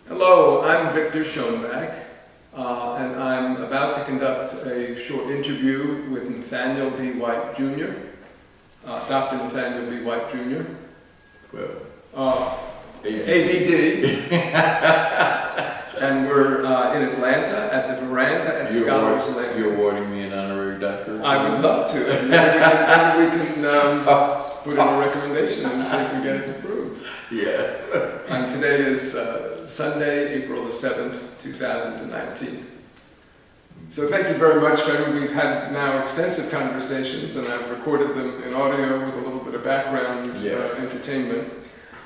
Hello, I'm Victor Schoenbach, and I'm about to conduct a short interview with Nathaniel B. White Jr., Dr. Nathaniel B. White Jr. ABD. And we're in Atlanta at the Veranda at Scholars Lane. You're awarding me an honorary doctorate? I would love to. And maybe we can put in a recommendation and see if we get it approved. Yes. And today is Sunday, April the 7th, 2019. So thank you very much. We've had now extensive conversations, and I've recorded them in audio with a little bit of background entertainment.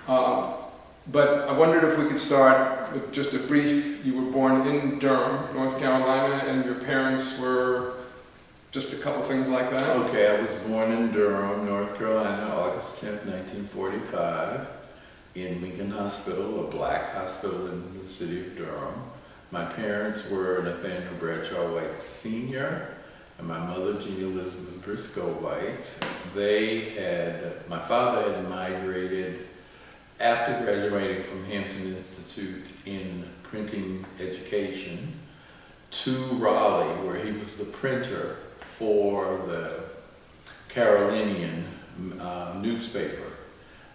But I wondered if we could start with just a brief. You were born in Durham, North Carolina, and your parents were just a couple things like that? Okay, I was born in Durham, North Carolina, August 10th, 1945, in Lincoln Hospital, a black hospital in the city of Durham. My parents were Nathaniel Bradshaw White Sr. and my mother, Jean Elizabeth Briscoe White. My father had migrated after graduating from Hampton Institute in printing education to Raleigh, where he was the printer for the Carolinian newspaper.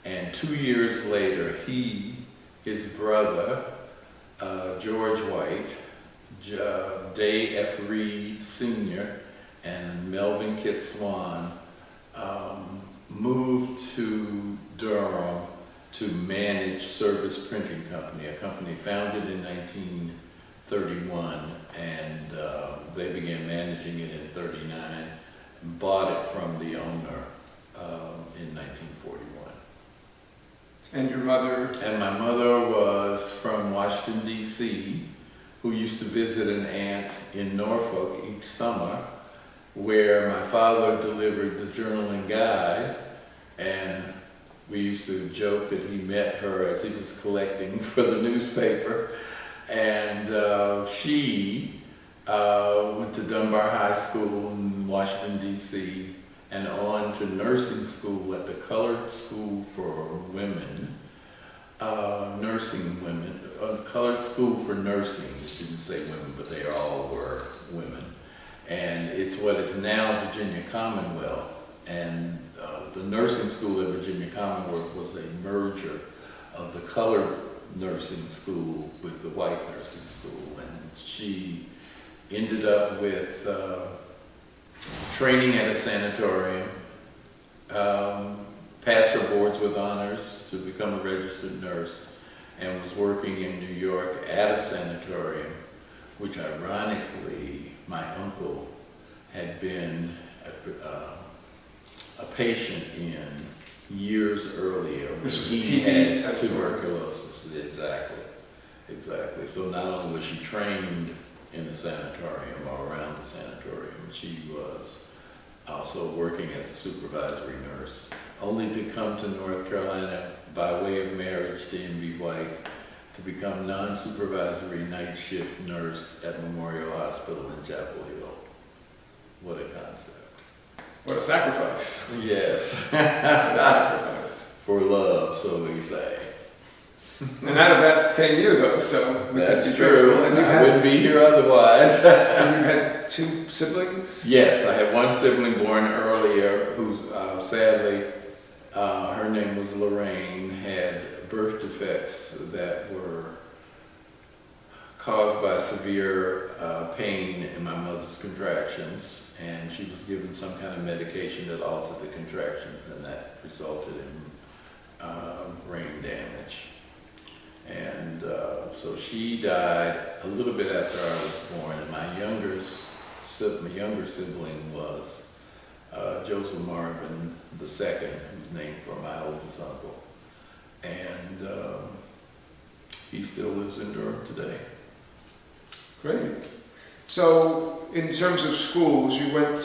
And 2 years later, his brother, George White, Day F. Reed Sr., and Melvin Kit Swan moved to Durham to manage Service Printing Company, a company founded in 1931, and they began managing it in 39, and bought it from the owner in 1941. And your mother? And my mother was from Washington, D.C., who used to visit an aunt in Norfolk each summer, where my father delivered the Journal and Guide, and we used to joke that he met her as he was collecting for the newspaper. And she went to Dunbar High School in Washington, D.C., and on to nursing school at the Colored School for Women, Colored School for Nursing. It didn't say women, but they all were women. And it's what is now Virginia Commonwealth. And the nursing school at Virginia Commonwealth was a merger of the colored nursing school with the white nursing school. And she ended up with training at a sanatorium, passed her boards with honors to become a registered nurse, and was working in New York at a sanatorium, which ironically my uncle had been a patient in years earlier. This was he TB, had tuberculosis. Exactly. So not only was she trained in the sanatorium or around the sanatorium, she was also working as a supervisory nurse, only to come to North Carolina by way of marriage to M.B. White to become non-supervisory night shift nurse at Memorial Hospital in Chapel Hill. What a concept. What a sacrifice. Yes. What a sacrifice. For love, so we say. And out of that came you, though, so that's true. And I wouldn't be here otherwise. And you had two siblings? Yes, I had one sibling born earlier who sadly, her name was Lorraine, had birth defects that were caused by severe pain in my mother's contractions, and she was given some kind of medication that altered the contractions, and that resulted in brain damage. And so she died a little bit after I was born, and my younger sibling was Joseph Marvin II, who's named for my oldest uncle. And he still lives in Durham today. Great. So, in terms of schools, you were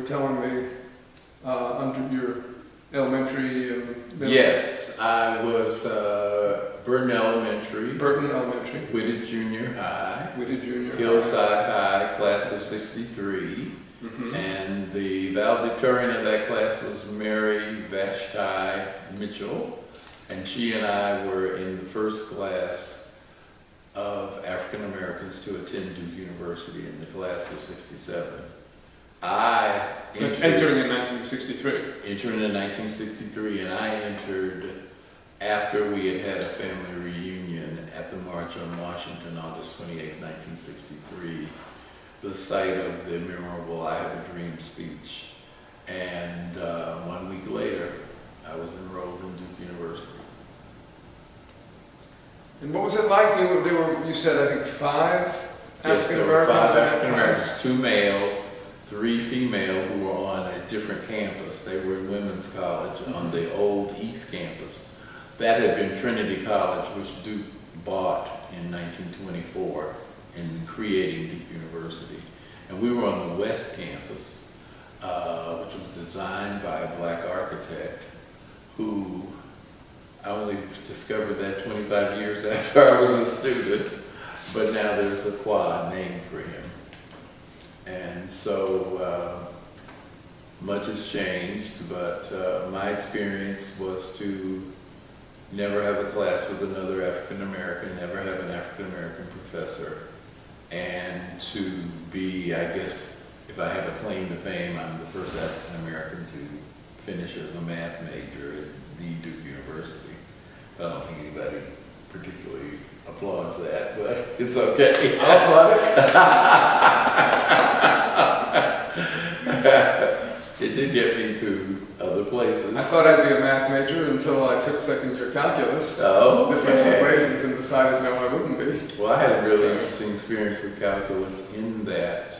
telling me, under your elementary and middle. Yes, I was Burton Elementary, Whitted Junior High, Hillside High, class of 63, and the valedictorian of that class was Mary Vashti Mitchell, and she and I were in the first class of African Americans to attend Duke University in the class of 67. I Entering in 1963. Entered in 1963, and I entered after we had had a family reunion at the March on Washington, August 28, 1963, the site of the memorable I Have a Dream speech. And 1 week later, I was enrolled in Duke University. And what was it like? You said, I think, 5 Yes, African there were Americans? 5 African Americans, 2 male, 3 female, who were on a different campus. They were in Women's College on the old East Campus. That had been Trinity College, which Duke bought in 1924 in creating Duke University. And we were on the West Campus, which was designed by a black architect who I only discovered that 25 years after I was a student, but now there's a quad named for him. And so much has changed, but my experience was to never have a class with another African American, never have an African American professor, and to be, I guess, if I have a claim to fame, I'm the first African American to finish as a math major at the Duke University. I don't think anybody particularly applauds that, but it's okay. I'll applaud it. It did get me to other places. I thought I'd be a math major until I took second year calculus, differential Okay. equations, and decided no, I wouldn't be. Well, I had a really interesting experience with calculus in that